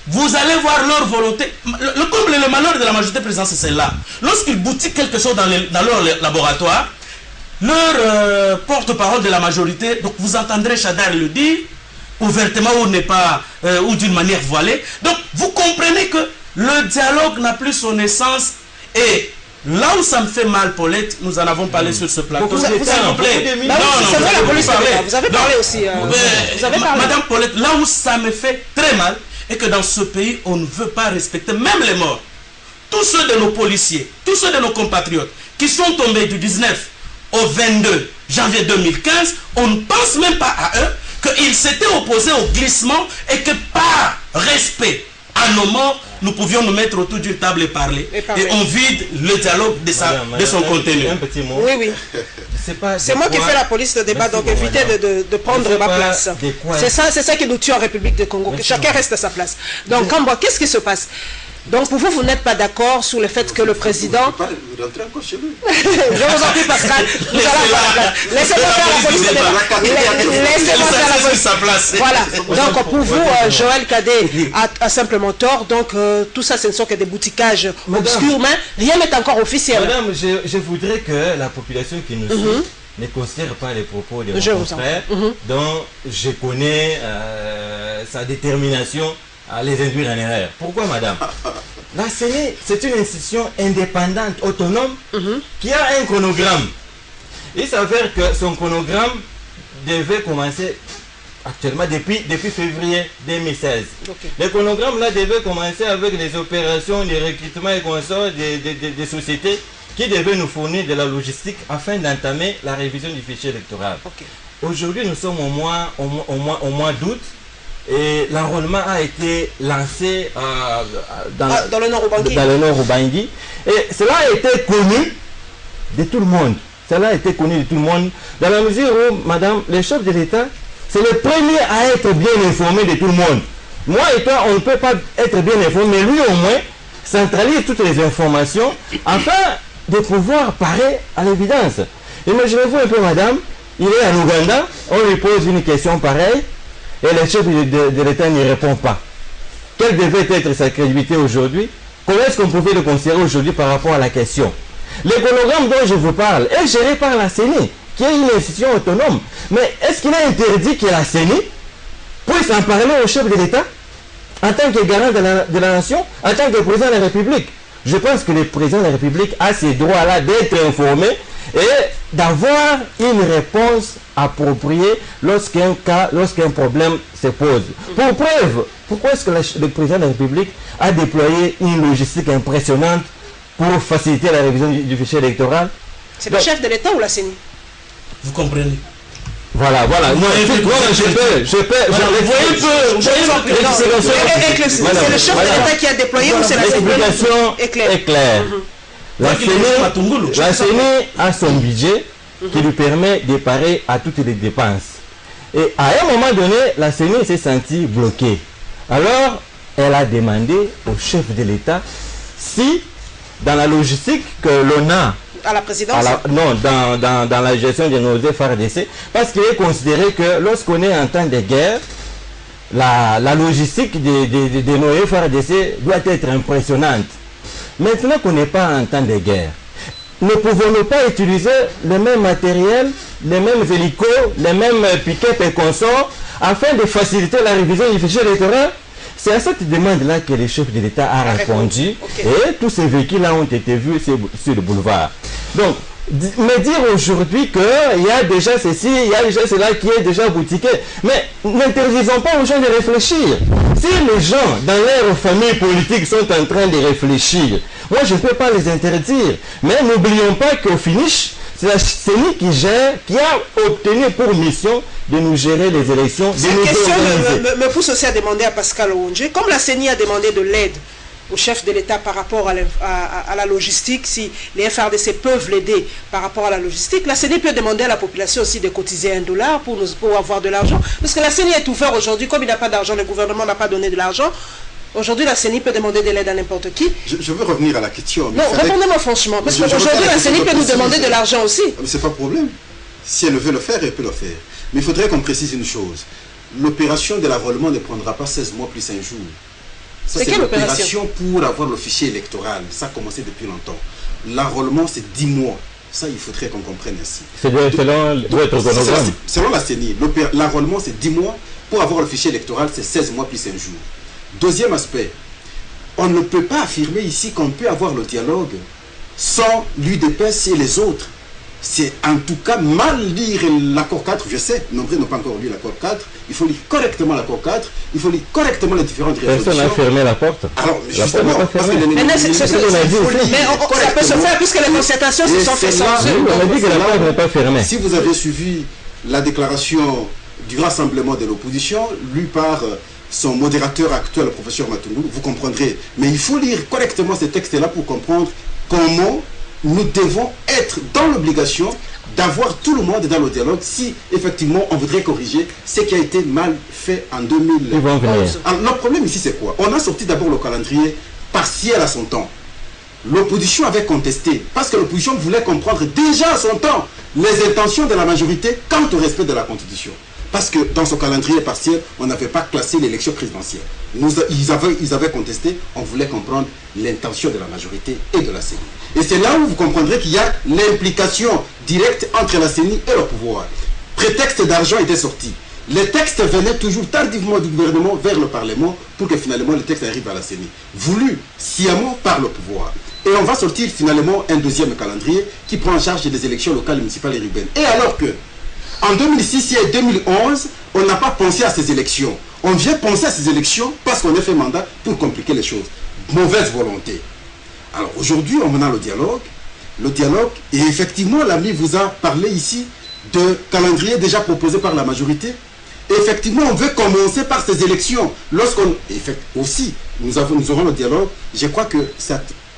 vous allez voir leur volonté. Le comble et le malheur de la majorité présidentielle, c'est là. Lorsqu'ils boutiquent quelque chose dans leur laboratoire, leur porte-parole de la majorité, donc vous entendrez Chadar le dire, ouvertement ou d'une manière voilée. Donc vous comprenez que le dialogue n'a plus son essence. Et là où ça me fait mal, Paulette, nous en avons parlé sur ce plateau. S'il vous plaît. Non, c'est vrai, la police vous avez parlé aussi. Vous avez parlé. Madame Paulette, là où ça me fait très mal, est que dans ce pays, on ne veut pas respecter même les morts. Tous ceux de nos policiers, tous ceux de nos compatriotes qui sont tombés du 19 au 22 janvier 2015, on ne pense même pas à eux, qu'ils s'étaient opposés au glissement et que par respect à nos morts, nous pouvions nous mettre autour d'une table et parler. Et on vide le dialogue de son contenu. Un petit mot. Oui. C'est moi qui fais la police de débat, donc évitez de prendre ma place. C'est ça qui nous tue en République du Congo, que chacun reste à sa place. Donc, Kamba, qu'est-ce qui se passe? Donc pour vous n'êtes pas d'accord sur le fait que le président... Je vous en prie, Pascal. Laissez-moi faire la police de débat. Laissez-moi faire la police. Voilà. Donc pour vous, Joël Cadet a simplement tort. Donc tout ça, ce ne sont que des boutiquages obscurs, mais rien n'est encore officiel. Madame, je voudrais que la population qui nous suit ne considère pas les propos de mon confrère, dont je connais sa détermination à les induire en erreur. Pourquoi, madame? La CENI, c'est une institution indépendante, autonome, qui a un chronogramme. Il s'avère que son chronogramme devait commencer actuellement depuis février 2016. Le chronogramme là devait commencer avec les opérations de recrutement et consorts des sociétés qui devaient nous fournir de la logistique afin d'entamer la révision du fichier électoral. Aujourd'hui, nous sommes au mois d'août. Et l'enrôlement a été lancé dans le nord Ubangi. Et cela a été connu de tout le monde. Cela a été connu de tout le monde. Dans la mesure où, madame, le chef de l'État, c'est le premier à être bien informé de tout le monde. Moi et toi, on ne peut pas être bien informé, mais lui au moins centralise toutes les informations afin de pouvoir parer à l'évidence. Imaginez-vous un peu, madame, il est en Ouganda, on lui pose une question pareille, et le chef de l'État n'y répond pas. Quelle devait être sa crédibilité aujourd'hui? Comment est-ce qu'on pouvait le considérer aujourd'hui par rapport à la question? Le chronogramme dont je vous parle est géré par la CENI, qui est une institution autonome. Mais est-ce qu'il est interdit que la CENI puisse en parler au chef de l'État en tant que garant de la nation, en tant que président de la République? Je pense que le président de la République a ces droits-là d'être informé et d'avoir une réponse appropriée lorsqu'un problème se pose. Pour preuve, pourquoi est-ce que le président de la République a déployé une logistique impressionnante pour faciliter la révision du fichier électoral? C'est le chef de l'État ou la CENI? Vous comprenez? Voilà. Moi, je peux. C'est le chef de l'État qui a déployé ou c'est la l'explication est claire. La CENI a son budget qui lui permet de parer à toutes les dépenses. Et à un moment donné, la CENI s'est sentie bloquée. Alors, elle a demandé au chef de l'État si, dans la logistique que l'on a, à la présidence dans la gestion de nos FARDC, parce qu'il est considéré que lorsqu'on est en temps de guerre, la logistique de nos FARDC doit être impressionnante. Maintenant qu'on n'est pas en temps de guerre, ne pouvons-nous pas utiliser le même matériel, les mêmes hélicos, les mêmes pick-up et consorts, afin de faciliter la révision du fichier électoral? C'est à cette demande-là que le chef de l'État a répondu. Okay. Et tous ces véhicules-là ont été vus sur le boulevard. Donc, me dire aujourd'hui qu'il y a déjà ceci, il y a déjà cela qui est déjà boutiqué. Mais n'interdisons pas aux gens de réfléchir. Si les gens dans leur famille politique sont en train de réfléchir, moi je ne peux pas les interdire. Mais n'oublions pas qu'au finish, c'est la CENI qui a obtenu pour mission de nous gérer les élections. Cette question me pousse aussi à demander à Pascal Owonje, comme la CENI a demandé de l'aide au chef de l'État par rapport à la logistique, si les FRDC peuvent l'aider par rapport à la logistique, la CENI peut demander à la population aussi de cotiser $1 pour avoir de l'argent. Parce que la CENI est ouverte aujourd'hui, comme il n'y a pas d'argent, le gouvernement n'a pas donné de l'argent. Aujourd'hui, la CENI peut demander de l'aide à n'importe qui. Je veux revenir à la question. Non, répondez-moi franchement. Parce qu'aujourd'hui, la CENI peut nous demander de l'argent aussi. Mais ce n'est pas le problème. Si elle veut le faire, elle peut le faire. Mais il faudrait qu'on précise une chose. L'opération de l'enrôlement ne prendra pas 16 mois plus 1 jour. C'est l'opération pour avoir le fichier électoral. Ça a commencé depuis longtemps. L'enrôlement, c'est 10 mois. Ça, il faudrait qu'on comprenne ainsi. Selon la CENI, l'enrôlement, c'est 10 mois. Pour avoir le fichier électoral, c'est 16 mois plus 1 jour. Deuxième aspect, on ne peut pas affirmer ici qu'on peut avoir le dialogue sans l'UDPS et les autres. C'est en tout cas mal lire l'accord 4, je sais, nombreux n'ont pas encore lu l'accord 4, il faut lire correctement l'accord 4, il faut lire correctement les différentes résolutions. Personne n'a fermé la porte. Alors, justement, parce que ça peut se faire puisque les concertations se sont faites sans eux. On a dit que la porte n'est pas fermée. Si vous avez suivi la déclaration du rassemblement de l'opposition, lue par son modérateur actuel, le professeur Matungulu, vous comprendrez. Mais il faut lire correctement ces textes-là pour comprendre comment nous devons être dans l'obligation d'avoir tout le monde dans le dialogue si effectivement on voudrait corriger ce qui a été mal fait en 2011. Alors, le problème ici c'est quoi? On a sorti d'abord le calendrier partiel à son temps. L'opposition avait contesté parce que l'opposition voulait comprendre déjà à son temps les intentions de la majorité quant au respect de la Constitution. Parce que dans ce calendrier partiel, on n'avait pas classé l'élection présidentielle. Ils avaient contesté, on voulait comprendre l'intention de la majorité et de la CENI. Et c'est là où vous comprendrez qu'il y a l'implication directe entre la CENI et le pouvoir. Prétexte d'argent était sorti. Les textes venaient toujours tardivement du gouvernement vers le Parlement pour que finalement le texte arrive à la CENI. Voulu sciemment par le pouvoir. Et on va sortir finalement un deuxième calendrier qui prend en charge les élections locales, municipales et urbaines. Et alors que en 2006 et 2011, on n'a pas pensé à ces élections. On vient penser à ces élections parce qu'on a fait mandat pour compliquer les choses. Mauvaise volonté. Alors aujourd'hui, on a le dialogue. Et effectivement, l'ami vous a parlé ici de calendrier déjà proposé par la majorité. Et effectivement, on veut commencer par ces élections. Lorsqu'on... Aussi, nous aurons le dialogue. Je crois que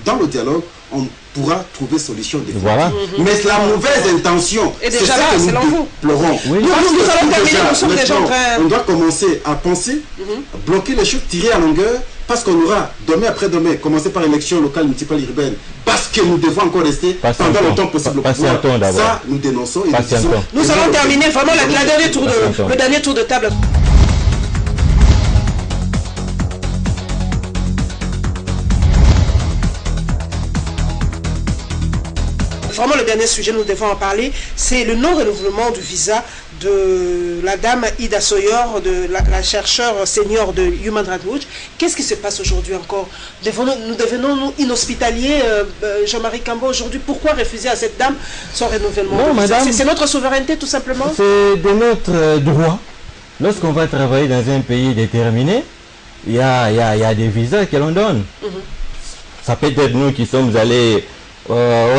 dans le dialogue, on pourra trouver solution définitive. Voilà. Mais la mauvaise intention, c'est ça que nous pleurons. Oui. Nous allons terminer, nous sommes déjà en train... On doit commencer à penser, à bloquer les choses, tirer à longueur, parce qu'on aura, demain après-demain, commencer par élection locale, municipale, urbaine, parce que nous devons encore rester pendant le temps possible au pouvoir. Ça, nous dénonçons et nous disons... Nous allons terminer vraiment le dernier tour de table. Vraiment, le dernier sujet, nous devons en parler, c'est le non-renouvellement du visa de la dame Ida Sawyer, de la chercheure senior de Human Rights Watch. Qu'est-ce qui se passe aujourd'hui encore? Nous devenons inhospitaliers, Jean-Marie Kambo, aujourd'hui? Pourquoi refuser à cette dame son renouvellement de visa? C'est notre souveraineté, tout simplement? C'est de notre droit. Lorsqu'on va travailler dans un pays déterminé, il y a des visas que l'on donne. Ça peut être nous qui sommes allés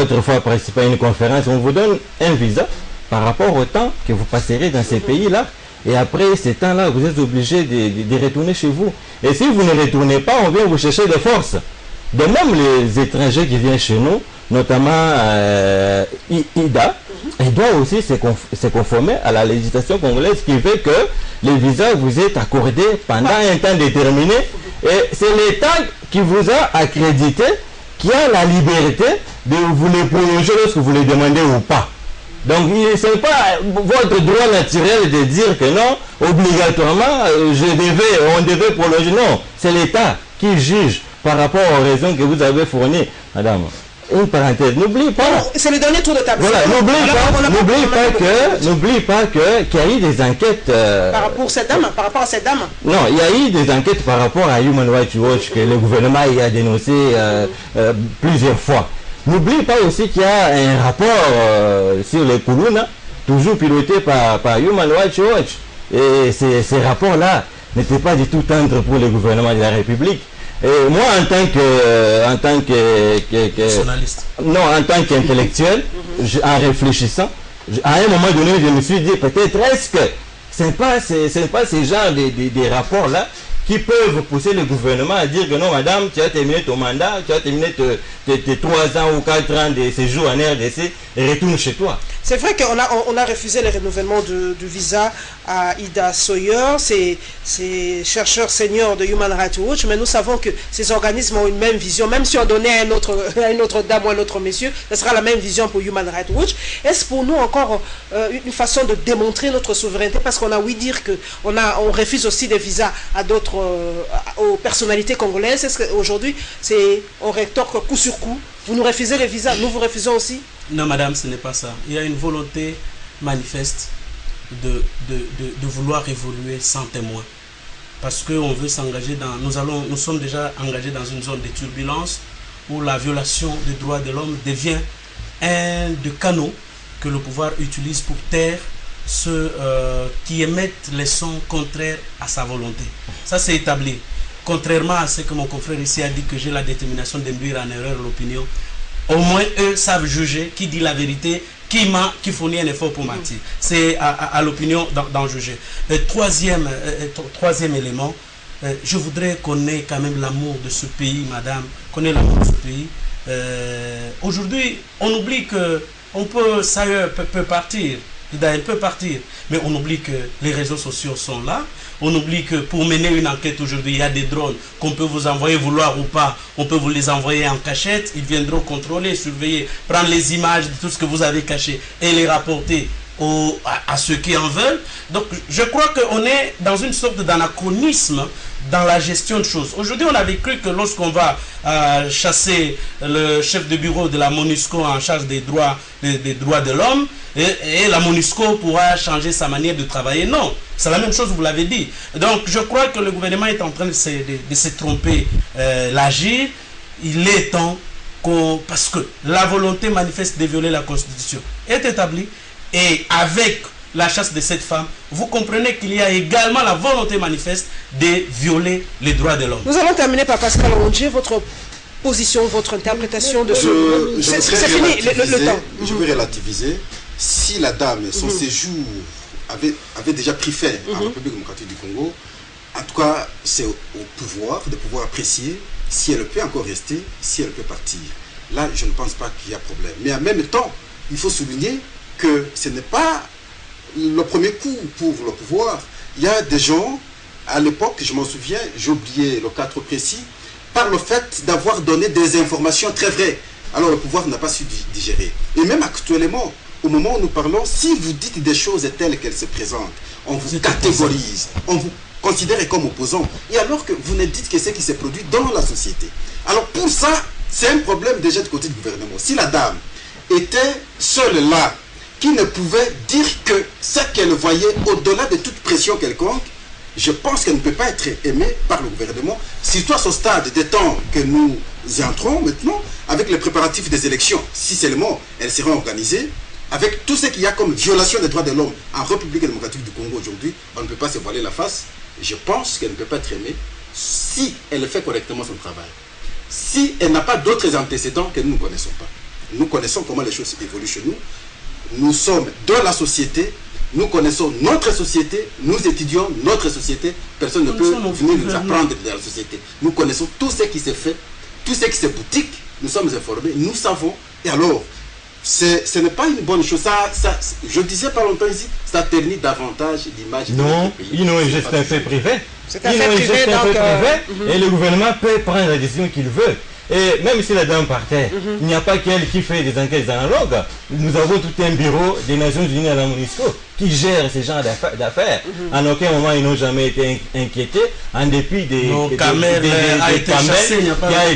autrefois participer à une conférence, on vous donne un visa par rapport au temps que vous passerez dans ces pays-là. Et après ces temps-là, vous êtes obligé de retourner chez vous. Et si vous ne retournez pas, on vient vous chercher de force. De même, les étrangers qui viennent chez nous, notamment IDA, ils doivent aussi se conformer à la législation congolaise qui fait que les visas vous est accordés pendant un temps déterminé. Et c'est l'État qui vous a accrédité, qui a la liberté de vous les prolonger lorsque vous les demandez ou pas. Donc, ce n'est pas votre droit naturel de dire que non, obligatoirement, on devait prolonger. Non, c'est l'État qui juge par rapport aux raisons que vous avez fournies, madame. Une parenthèse, n'oublie pas. C'est le dernier tour de table. Voilà, n'oublie pas qu'il y a eu des enquêtes. Par rapport à cette dame. Non, il y a eu des enquêtes par rapport à Human Rights Watch que le gouvernement a dénoncé plusieurs fois. N'oublie pas aussi qu'il y a un rapport sur les Koulouna, toujours piloté par Human Rights Watch. Et ces rapports-là n'étaient pas du tout tendres pour le gouvernement de la République. Et moi, en tant qu'intellectuel, en réfléchissant, à un moment donné, je me suis dit, peut-être est-ce que ce n'est pas ces genres de rapports-là qui peuvent pousser le gouvernement à dire que non, madame, tu as terminé ton mandat, tu as terminé tes 3 ans ou 4 ans de séjour en RDC, et retourne chez toi. C'est vrai qu'on a refusé le renouvellement du visa à Ida Sawyer, ces chercheurs seniors de Human Rights Watch, mais nous savons que ces organismes ont une même vision, même si on donnait à une autre dame ou à un autre monsieur, ce sera la même vision pour Human Rights Watch. Est-ce pour nous encore une façon de démontrer notre souveraineté, parce qu'on a ouï dire qu'on refuse aussi des visas à d'autres, aux personnalités congolaises? Est-ce qu'aujourd'hui, on rétorque coup sur coup? Vous nous refusez les visas, nous vous refusons aussi? Non, madame, ce n'est pas ça. Il y a une volonté manifeste de vouloir évoluer sans témoin. Parce qu'on veut s'engager dans... Nous sommes déjà engagés dans une zone de turbulence où la violation des droits de l'homme devient un des canaux que le pouvoir utilise pour taire ceux qui émettent les sons contraires à sa volonté. Ça, c'est établi. Contrairement à ce que mon confrère ici a dit, que j'ai la détermination d'induire en erreur l'opinion, au moins eux savent juger qui dit la vérité, qui ment, qui fournit un effort pour mentir. C'est à l'opinion d'en juger. Le troisième élément, je voudrais qu'on ait quand même l'amour de ce pays, madame, qu'on ait l'amour de ce pays. Aujourd'hui, on oublie qu'on peut, ça peut partir. Il peut partir, mais on oublie que les réseaux sociaux sont là. On oublie que pour mener une enquête aujourd'hui, il y a des drones qu'on peut vous envoyer, vouloir ou pas. On peut vous les envoyer en cachette. Ils viendront contrôler, surveiller, prendre les images de tout ce que vous avez caché et les rapporter à ceux qui en veulent. Donc, je crois qu'on est dans une sorte d'anachronisme dans la gestion de choses. Aujourd'hui, on avait cru que lorsqu'on va chasser le chef de bureau de la MONUSCO en charge des droits de l'homme, et la MONUSCO pourra changer sa manière de travailler. Non, c'est la même chose, vous l'avez dit. Donc, je crois que le gouvernement est en train de se tromper l'agir. Il est temps parce que la volonté manifeste de violer la Constitution est établie, et avec la chasse de cette femme, vous comprenez qu'il y a également la volonté manifeste de violer les droits de l'homme. Nous allons terminer par Pascal Rongier, votre position, votre interprétation de ce... C'est fini, le temps. Je veux relativiser. Si la dame, son séjour avait déjà pris fin en République démocratique du Congo, en tout cas, c'est au pouvoir de pouvoir apprécier si elle peut encore rester, si elle peut partir. Là, je ne pense pas qu'il y a problème. Mais en même temps, il faut souligner que ce n'est pas le premier coup pour le pouvoir. Il y a des gens, à l'époque, je m'en souviens, j'ai oublié le cadre précis, par le fait d'avoir donné des informations très vraies. Alors le pouvoir n'a pas su digérer. Et même actuellement, au moment où nous parlons, si vous dites des choses telles qu'elles se présentent, on vous catégorise, on vous considère comme opposant. Et alors que vous ne dites que ce qui s'est produit dans la société. Alors pour ça, c'est un problème déjà du côté du gouvernement. Si la dame était seule là, qui ne pouvait dire que ce qu'elle voyait au-delà de toute pression quelconque, je pense qu'elle ne peut pas être aimée par le gouvernement, surtout à ce stade des temps que nous entrons maintenant, avec les préparatifs des élections. Si seulement elles seront organisées, avec tout ce qu'il y a comme violation des droits de l'homme en République démocratique du Congo aujourd'hui, on ne peut pas se voiler la face. Je pense qu'elle ne peut pas être aimée si elle fait correctement son travail. Si elle n'a pas d'autres antécédents que nous ne connaissons pas. Nous connaissons comment les choses évoluent chez nous. nous sommes dans la société, nous connaissons notre société, nous étudions notre société, personne ne peut venir nous apprendre de la société. Nous connaissons tout ce qui se fait, tout ce qui se boutique, nous sommes informés, nous savons, et alors, ce n'est pas une bonne chose. Je disais pas longtemps ici, ça ternit davantage l'image de notre pays. Non, c'est un fait privé. C'est un fait privé, donc... Et le gouvernement peut prendre la décision qu'il veut. Et même si la dame partait, il n'y a pas qu'elle qui fait des enquêtes analogues. Nous avons tout un bureau des Nations Unies à la MONUSCO qui gère ce genre d'affaires. En aucun moment, ils n'ont jamais été inquiétés, en dépit des caméras qui a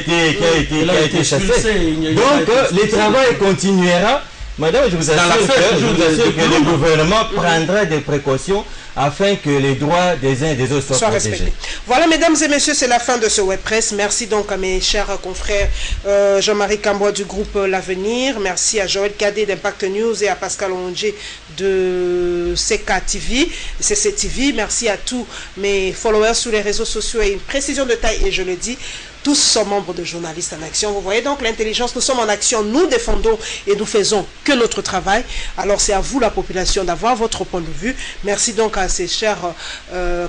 été chassé. Donc, le travail continuera. Madame, je vous assure que le gouvernement prendra des précautions afin que les droits des uns et des autres soient protégés. Voilà, mesdames et messieurs, c'est la fin de ce web press. Merci donc à mes chers confrères Jean-Marie Cambois du groupe L'Avenir. Merci à Joël Cadet d'Impact News et à Pascal Onge de CCTV. Merci à tous mes followers sur les réseaux sociaux et une précision de taille, et je le dis, tous sont membres de Journalistes en Action. Vous voyez donc l'intelligence, nous sommes en action, nous défendons et nous faisons que notre travail. Alors c'est à vous, la population, d'avoir votre point de vue. Merci donc à ces chers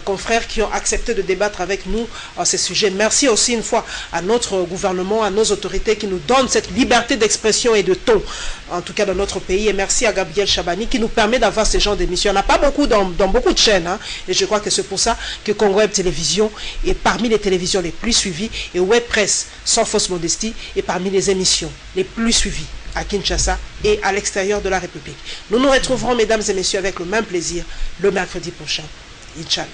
confrères qui ont accepté de débattre avec nous à ces sujets. Merci aussi une fois à notre gouvernement, à nos autorités qui nous donnent cette liberté d'expression et de ton, en tout cas dans notre pays. Et merci à Gabriel Chabani qui nous permet d'avoir ce genre d'émissions. Il n'y en a pas beaucoup dans beaucoup de chaînes, hein, et je crois que c'est pour ça que Congo Web Télévision est parmi les télévisions les plus suivies, et Web Press, sans fausse modestie, est parmi les émissions les plus suivies à Kinshasa et à l'extérieur de la République. Nous nous retrouverons, mesdames et messieurs, avec le même plaisir le mercredi prochain. Inch'Allah.